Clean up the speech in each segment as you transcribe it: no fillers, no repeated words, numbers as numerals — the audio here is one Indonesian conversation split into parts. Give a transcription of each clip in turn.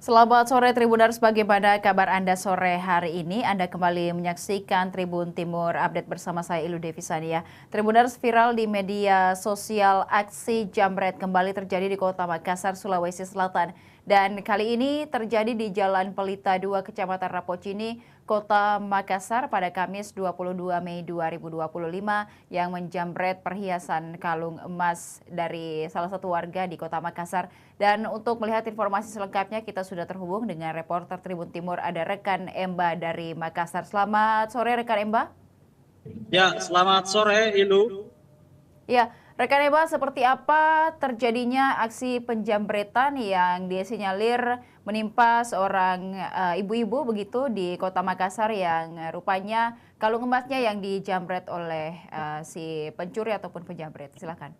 Selamat sore Tribuners, bagaimana kabar Anda sore hari ini? Anda kembali menyaksikan Tribun Timur Update bersama saya Ilu Devisania. Tribuners, viral di media sosial aksi jambret kembali terjadi di Kota Makassar, Sulawesi Selatan. Dan kali ini terjadi di Jalan Pelita 2, Kecamatan Rapocini, Kota Makassar pada Kamis 22 Mei 2025 yang menjambret perhiasan kalung emas dari salah satu warga di Kota Makassar. Dan untuk melihat informasi selengkapnya kita sudah terhubung dengan reporter Tribun Timur, ada rekan Emba dari Makassar. Selamat sore rekan Emba. Ya, selamat sore Ilu. Ya, rekan Emba, seperti apa terjadinya aksi penjambretan yang disinyalir menimpa seorang ibu-ibu begitu di Kota Makassar yang rupanya kalung emasnya yang dijambret oleh si pencuri ataupun penjambret. Silakan.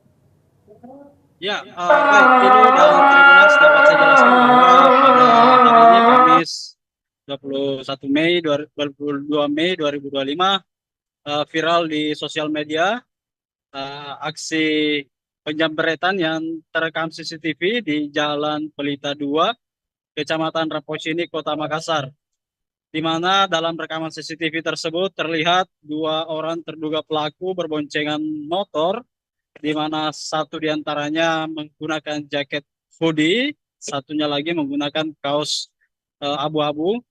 Ya, baik Ilu dan Tribuners, dapat saya jelaskan bahwa pada hari ini Kamis 21 Mei 22 Mei 2025 viral di sosial media aksi penjambretan yang terekam CCTV di Jalan Pelita 2, Kecamatan Rapocini, Kota Makassar. Di mana dalam rekaman CCTV tersebut terlihat dua orang terduga pelaku berboncengan motor, di mana satu diantaranya menggunakan jaket hoodie, satunya lagi menggunakan kaos abu-abu,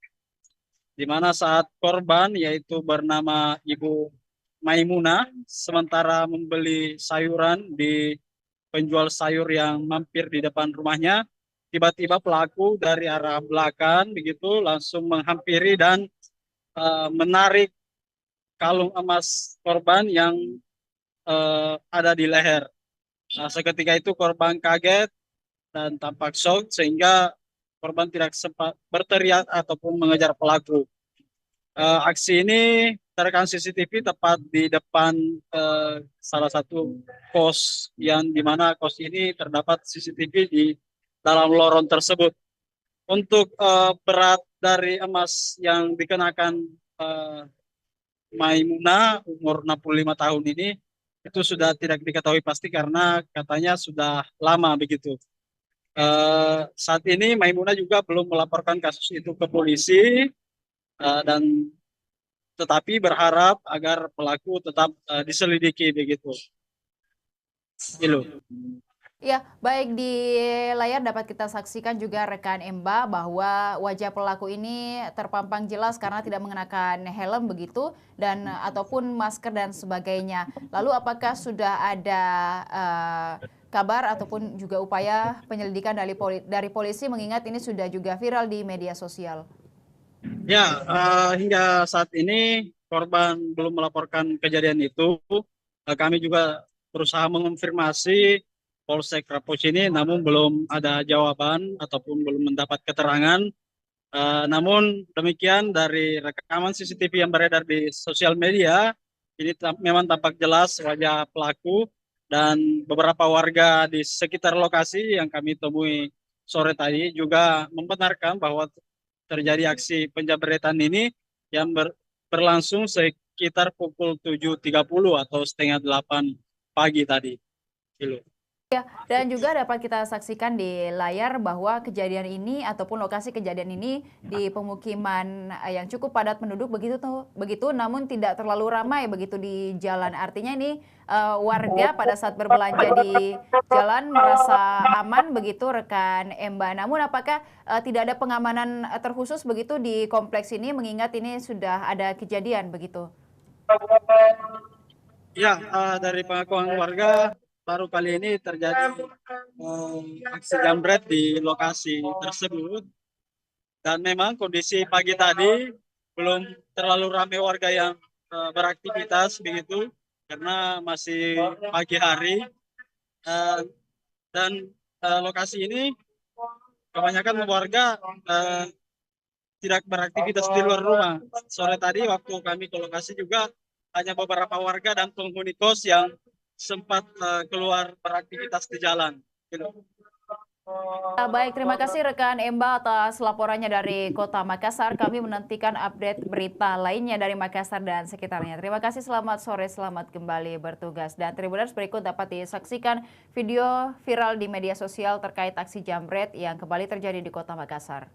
di mana saat korban yaitu bernama Ibu Maimunah sementara membeli sayuran di penjual sayur yang mampir di depan rumahnya, tiba-tiba pelaku dari arah belakang begitu langsung menghampiri dan menarik kalung emas korban yang ada di leher. Seketika itu korban kaget dan tampak shock sehingga korban tidak sempat berteriak ataupun mengejar pelaku. Aksi ini terekam CCTV tepat di depan salah satu kos yang dimana kos ini terdapat CCTV di dalam lorong tersebut. Untuk berat dari emas yang dikenakan Maimunah umur 65 tahun ini itu sudah tidak diketahui pasti karena katanya sudah lama begitu. Saat ini Maimunah juga belum melaporkan kasus itu ke polisi dan tetapi berharap agar pelaku tetap diselidiki begitu. Ilu. Ya, baik, di layar dapat kita saksikan juga rekan Emba bahwa wajah pelaku ini terpampang jelas karena tidak mengenakan helm begitu dan ataupun masker dan sebagainya. Lalu apakah sudah ada kabar ataupun juga upaya penyelidikan dari polisi mengingat ini sudah juga viral di media sosial? Ya, hingga saat ini korban belum melaporkan kejadian itu. Kami juga berusaha mengonfirmasi Polsek Rapocini, namun belum ada jawaban ataupun belum mendapat keterangan. Namun demikian dari rekaman CCTV yang beredar di sosial media, ini memang tampak jelas wajah pelaku dan beberapa warga di sekitar lokasi yang kami temui sore tadi juga membenarkan bahwa terjadi aksi penjambretan ini yang berlangsung sekitar pukul 7.30 atau setengah 8 pagi tadi. Gitu. Ya, dan juga dapat kita saksikan di layar bahwa kejadian ini ataupun lokasi kejadian ini di pemukiman yang cukup padat penduduk begitu, namun tidak terlalu ramai begitu di jalan. Artinya ini warga pada saat berbelanja di jalan merasa aman begitu rekan Emba. Namun apakah tidak ada pengamanan terkhusus begitu di kompleks ini mengingat ini sudah ada kejadian begitu? Ya, dari pengakuan warga baru kali ini terjadi aksi jambret di lokasi tersebut dan memang kondisi pagi tadi belum terlalu ramai warga yang beraktivitas begitu karena masih pagi hari. Uh, dan lokasi ini kebanyakan warga tidak beraktivitas di luar rumah. Sore tadi waktu kami ke lokasi juga hanya beberapa warga dan penghuni kos yang sempat keluar beraktivitas di jalan. Gitu. Baik, terima kasih rekan Emba atas laporannya dari Kota Makassar. Kami menantikan update berita lainnya dari Makassar dan sekitarnya. Terima kasih, selamat sore, selamat kembali bertugas. Dan Tribuners, berikut dapat disaksikan video viral di media sosial terkait aksi jambret yang kembali terjadi di Kota Makassar.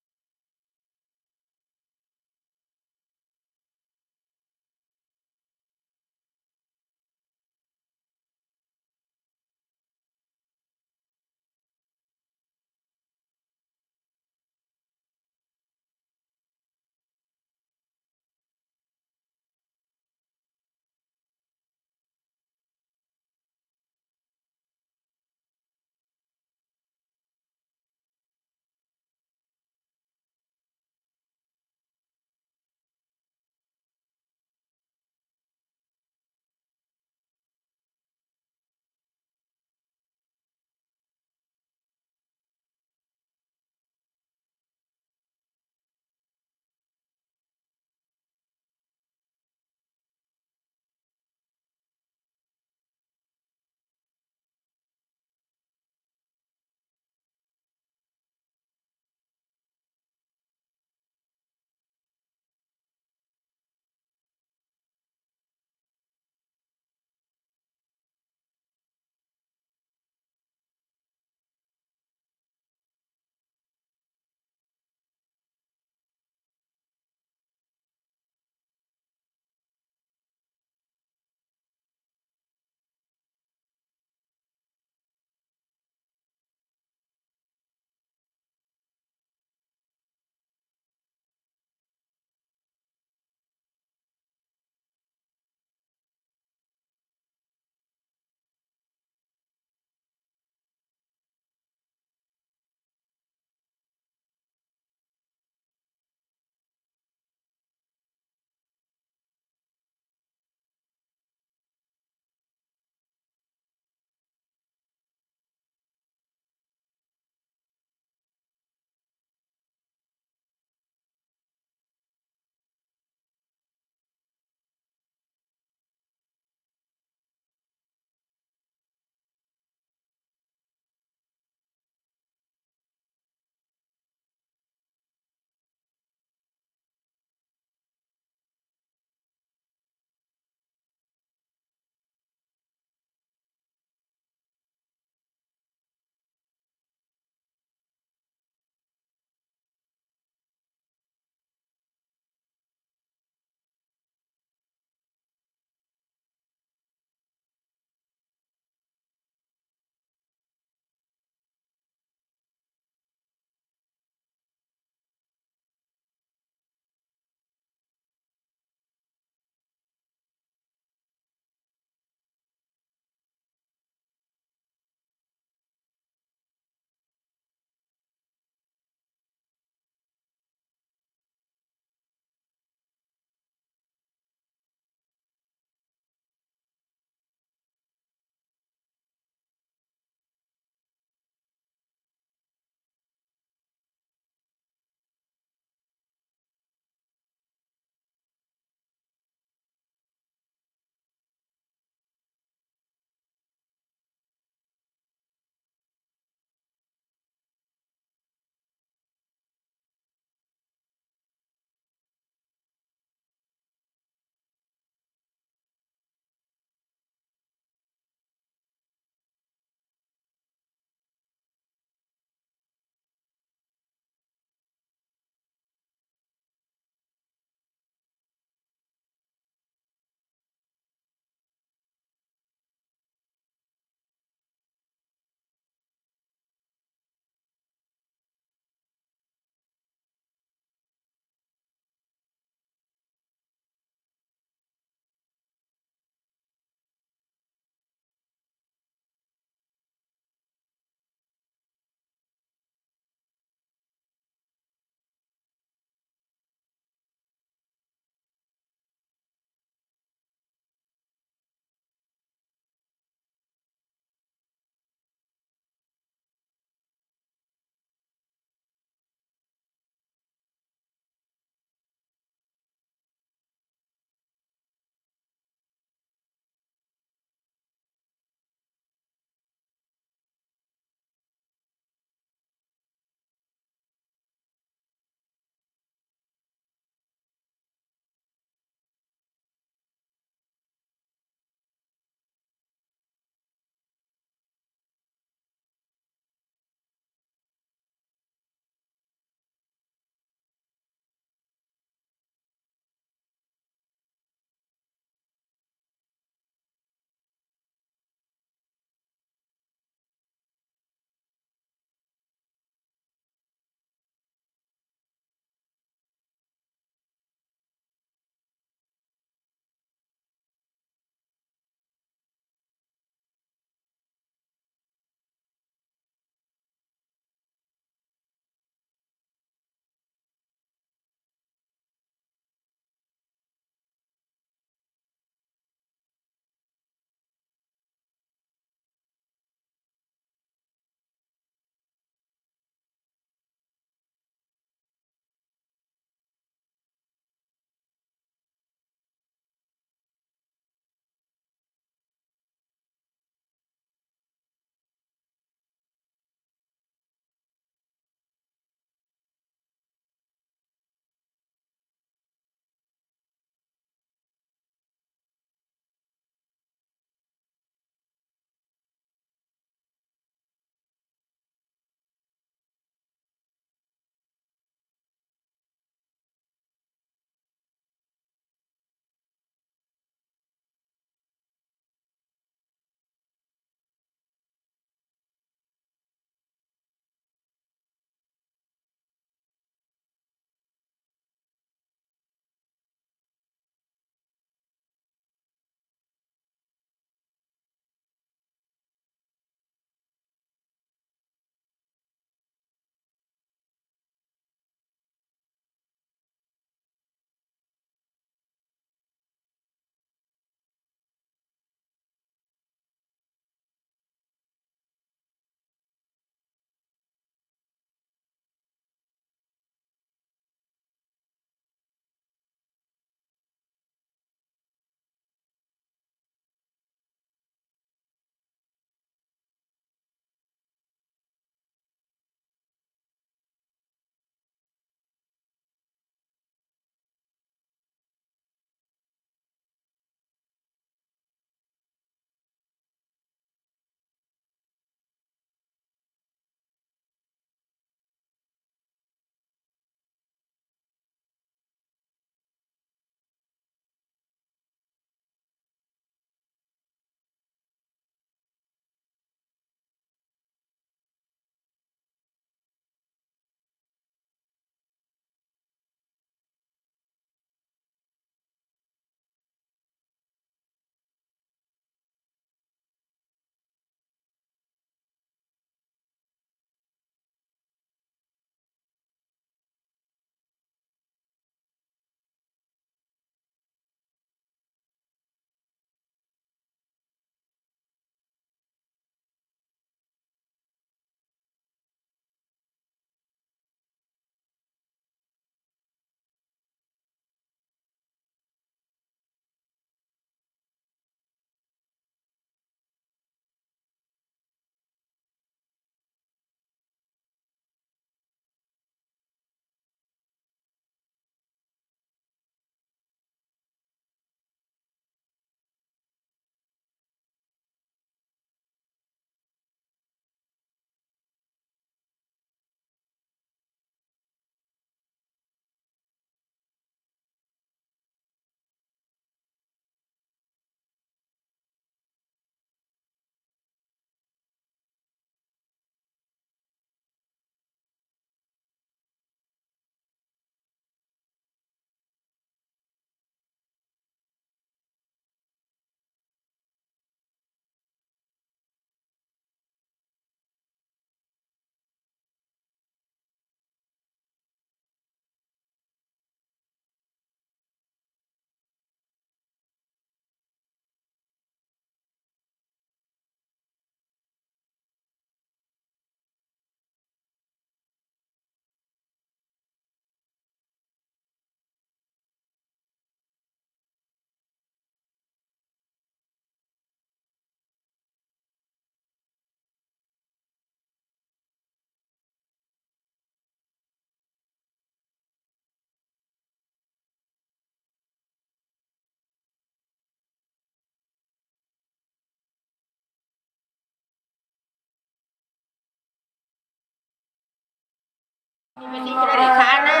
Masih dari sana,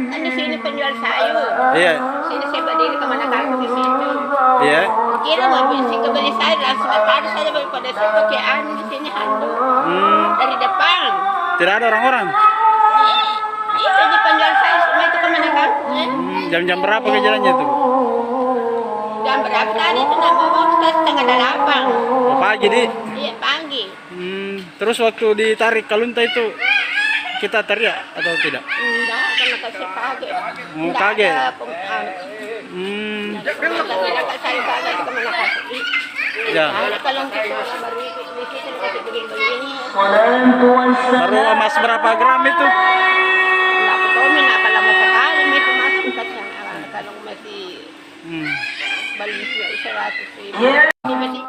kan di sini penjual sayur. Iya. Sini saya berdiri kemana kaku di situ. Iya. Kira mau beli sayur langsung taruh saja pada situ pakai anu di sini handuk dari depan. Tidak ada orang-orang. Iya, jadi penjual sayur semua itu kemana kaku. Jam-jam berapa kejadiannya tuh? Jam berapa tadi itu nama waktu 7:30. Oh, pagi di. Iya pagi. Terus waktu ditarik kalunta itu kita teriak atau tidak? Enggak, karena kasih kaget. Oh, kaget. Karena saya kaget kemana kaku. Ya. Kalau kita baru di situ kasih begini-begini. Baru emas berapa gram itu? Enggak pekomin, apa lama sekali itu masuk kacang. Kalau masih balik 100.000. Ini masih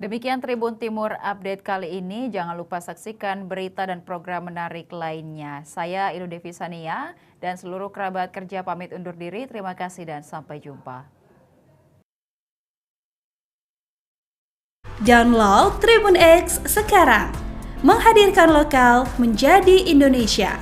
Demikian Tribun Timur update kali ini. Jangan lupa saksikan berita dan program menarik lainnya. Saya Inu Devisania dan seluruh kerabat kerja pamit undur diri. Terima kasih dan sampai jumpa. Download Tribun X sekarang. Menghadirkan lokal menjadi Indonesia.